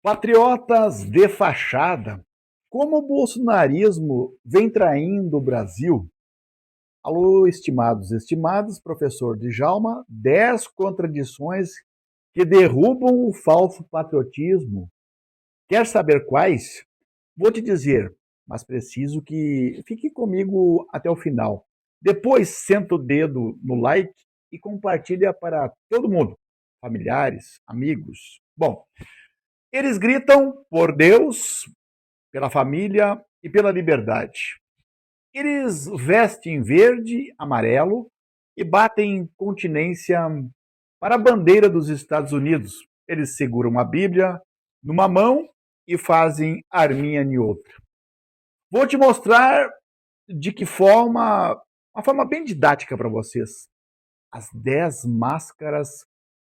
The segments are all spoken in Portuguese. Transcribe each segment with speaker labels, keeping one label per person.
Speaker 1: Patriotas de fachada, como o bolsonarismo vem traindo o Brasil? Alô, estimados, professor Djalma, 10 contradições que derrubam o falso patriotismo. Quer saber quais? Vou te dizer, mas preciso que fique comigo até o final. Depois senta o dedo no like e compartilha para todo mundo, familiares, amigos. Bom, eles gritam por Deus, pela família e pela liberdade. Eles vestem verde, amarelo e batem continência para a bandeira dos Estados Unidos. Eles seguram a Bíblia numa mão e fazem arminha em outra. Vou te mostrar de que forma, uma forma bem didática para vocês, as 10 máscaras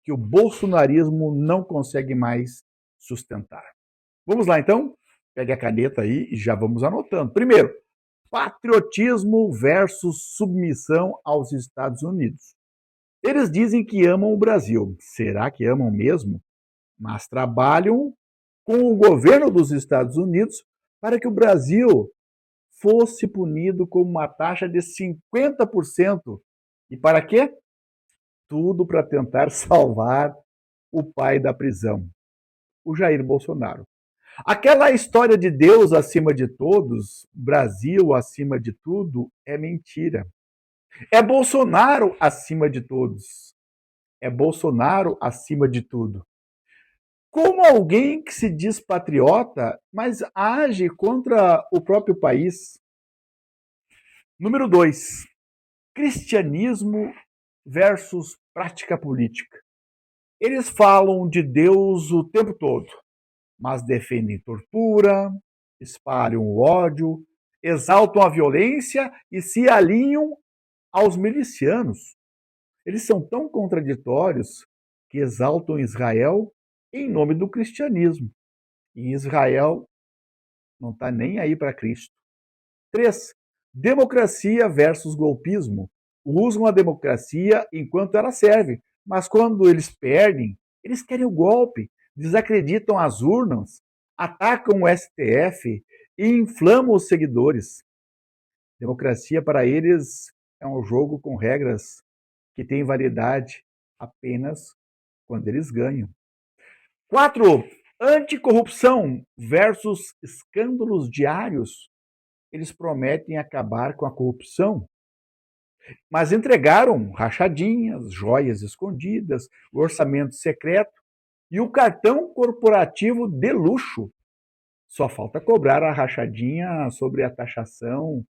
Speaker 1: que o bolsonarismo não consegue mais sustentar. Vamos lá então? Pegue a caneta aí e já vamos anotando. Primeiro, patriotismo versus submissão aos Estados Unidos. Eles dizem que amam o Brasil. Será que amam mesmo? Mas trabalham com o governo dos Estados Unidos para que o Brasil fosse punido com uma taxa de 50%. E para quê? Tudo para tentar salvar o pai da prisão, o Jair Bolsonaro. Aquela história de Deus acima de todos, Brasil acima de tudo, é mentira. É Bolsonaro acima de todos. É Bolsonaro acima de tudo. Como alguém que se diz patriota, mas age contra o próprio país? Número 2. Cristianismo versus prática política. Eles falam de Deus o tempo todo, mas defendem tortura, espalham o ódio, exaltam a violência e se alinham aos milicianos. Eles são tão contraditórios que exaltam Israel em nome do cristianismo. E Israel não está nem aí para Cristo. 3. Democracia versus golpismo. Usam a democracia enquanto ela serve, mas quando eles perdem, eles querem o golpe, desacreditam as urnas, atacam o STF e inflamam os seguidores. Democracia para eles é um jogo com regras que têm validade apenas quando eles ganham. 4. Anticorrupção versus escândalos diários. Eles prometem acabar com a corrupção, mas entregaram rachadinhas, joias escondidas, o orçamento secreto e o cartão corporativo de luxo. Só falta cobrar a rachadinha sobre a taxação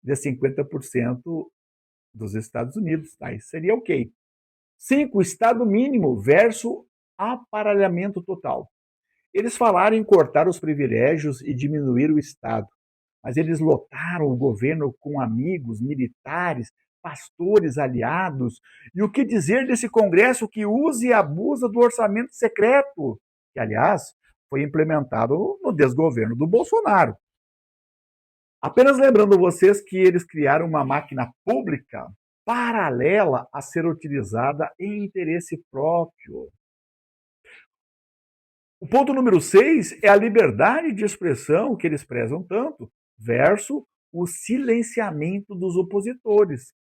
Speaker 1: de 50% dos Estados Unidos. Aí seria ok. 5. Estado mínimo versus aparelhamento total. Eles falaram em cortar os privilégios e diminuir o Estado, mas eles lotaram o governo com amigos, militares, pastores aliados. E o que dizer desse Congresso que usa e abusa do orçamento secreto, que, aliás, foi implementado no desgoverno do Bolsonaro? Apenas lembrando vocês que eles criaram uma máquina pública paralela a ser utilizada em interesse próprio. O ponto número 6 é a liberdade de expressão que eles prezam tanto, versus o silenciamento dos opositores.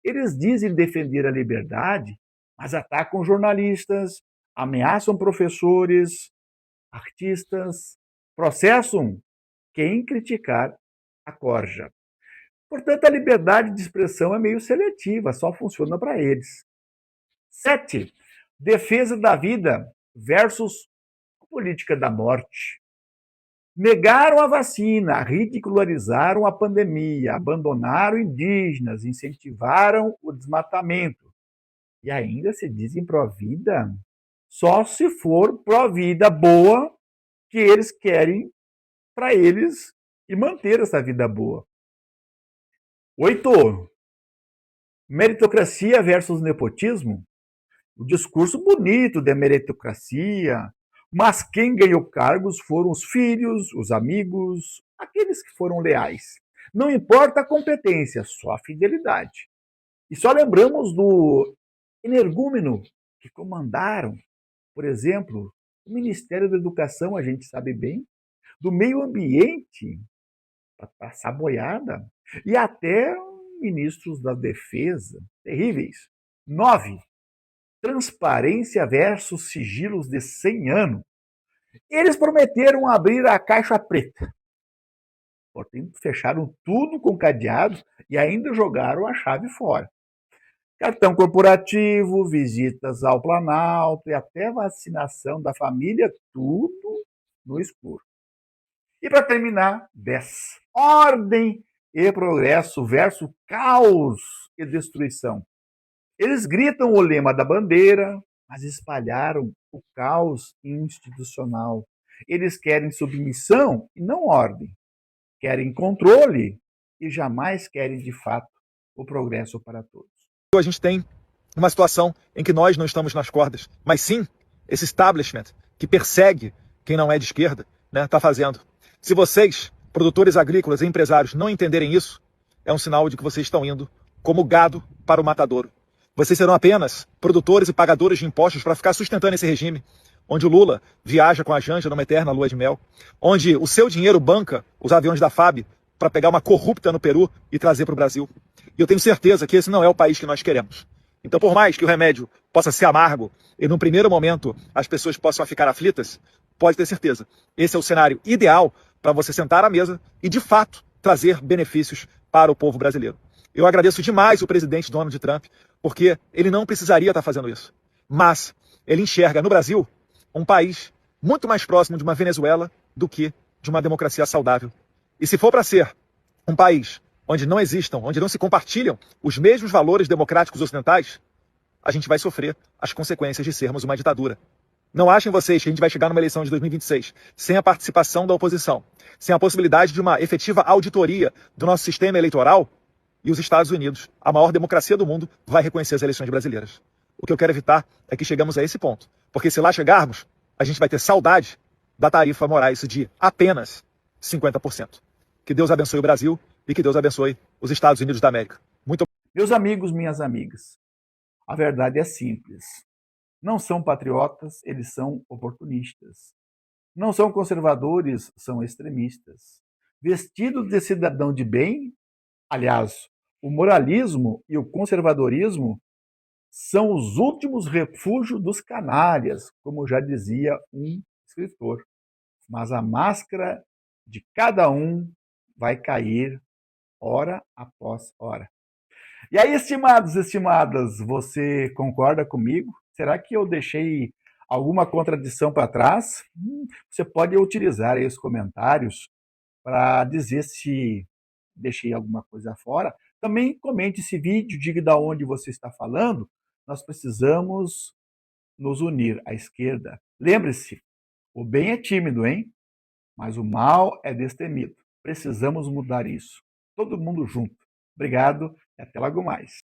Speaker 1: Eles dizem defender a liberdade, mas atacam jornalistas, ameaçam professores, artistas, processam quem criticar a corja. Portanto, a liberdade de expressão é meio seletiva, só funciona para eles. 7. Defesa da vida versus política da morte. Negaram a vacina, ridicularizaram a pandemia, abandonaram indígenas, incentivaram o desmatamento. E ainda se dizem pró-vida? Só se for pró-vida boa que eles querem para eles e manter essa vida boa. 8. Meritocracia versus nepotismo. O discurso bonito de meritocracia, mas quem ganhou cargos foram os filhos, os amigos, aqueles que foram leais. Não importa a competência, só a fidelidade. E só lembramos do energúmeno que comandaram, por exemplo, O Ministério da Educação, a gente sabe bem, do Meio Ambiente, para passar boiada, e até ministros da Defesa, terríveis. 9. Transparência versus sigilos de 100 anos. Eles prometeram abrir a caixa preta. Portanto, fecharam tudo com cadeados e ainda jogaram a chave fora. Cartão corporativo, visitas ao Planalto e até vacinação da família, tudo no escuro. E para terminar, 10. Ordem e progresso versus caos e destruição. Eles gritam o lema da bandeira, mas espalharam o caos institucional. Eles querem submissão e não ordem. Querem controle e jamais querem, de fato, o progresso para todos.
Speaker 2: A gente tem uma situação em que nós não estamos nas cordas, mas sim esse establishment que persegue quem não é de esquerda, está fazendo. Se vocês, produtores agrícolas e empresários, não entenderem isso, é um sinal de que vocês estão indo como gado para o matadouro. Vocês serão apenas produtores e pagadores de impostos para ficar sustentando esse regime, onde o Lula viaja com a Janja numa eterna lua de mel, onde o seu dinheiro banca os aviões da FAB para pegar uma corrupta no Peru e trazer para o Brasil. E eu tenho certeza que esse não é o país que nós queremos. Então, por mais que o remédio possa ser amargo e num primeiro momento as pessoas possam ficar aflitas, pode ter certeza, esse é o cenário ideal para você sentar à mesa e, de fato, trazer benefícios para o povo brasileiro. Eu agradeço demais o presidente Donald Trump, porque ele não precisaria estar fazendo isso. Mas ele enxerga no Brasil um país muito mais próximo de uma Venezuela do que de uma democracia saudável. E se for para ser um país onde não existam, onde não se compartilham os mesmos valores democráticos ocidentais, a gente vai sofrer as consequências de sermos uma ditadura. Não achem vocês que a gente vai chegar numa eleição de 2026 sem a participação da oposição, sem a possibilidade de uma efetiva auditoria do nosso sistema eleitoral, e os Estados Unidos, a maior democracia do mundo, vai reconhecer as eleições brasileiras. O que eu quero evitar é que chegamos a esse ponto, porque se lá chegarmos, a gente vai ter saudade da tarifa Moraes de apenas 50%. Que Deus abençoe o Brasil e que Deus abençoe os Estados Unidos da América. Muito
Speaker 1: Meus amigos, minhas amigas, a verdade é simples. Não são patriotas, eles são oportunistas. Não são conservadores, são extremistas. Vestidos de cidadão de bem, aliás, o moralismo e o conservadorismo são os últimos refúgios dos canalhas, como já dizia um escritor. Mas a máscara de cada um vai cair hora após hora. E aí, estimados, estimadas, você concorda comigo? Será que eu deixei alguma contradição para trás? Você pode utilizar aí os comentários para dizer se deixei alguma coisa fora. Também comente esse vídeo, diga de onde você está falando. Nós precisamos nos unir à esquerda. Lembre-se, o bem é tímido, hein? Mas o mal é destemido. Precisamos mudar isso. Todo mundo junto. Obrigado e até logo mais.